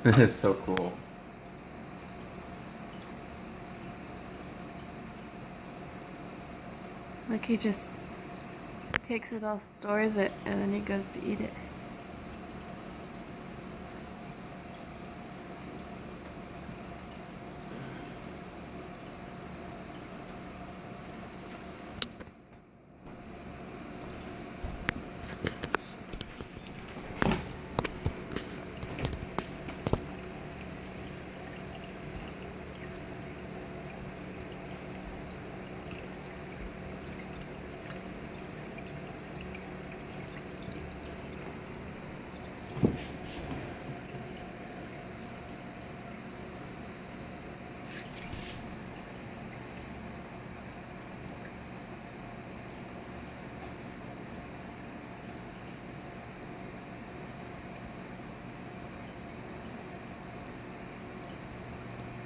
It's so cool. Like he just takes it all, stores it, and then he goes to eat it.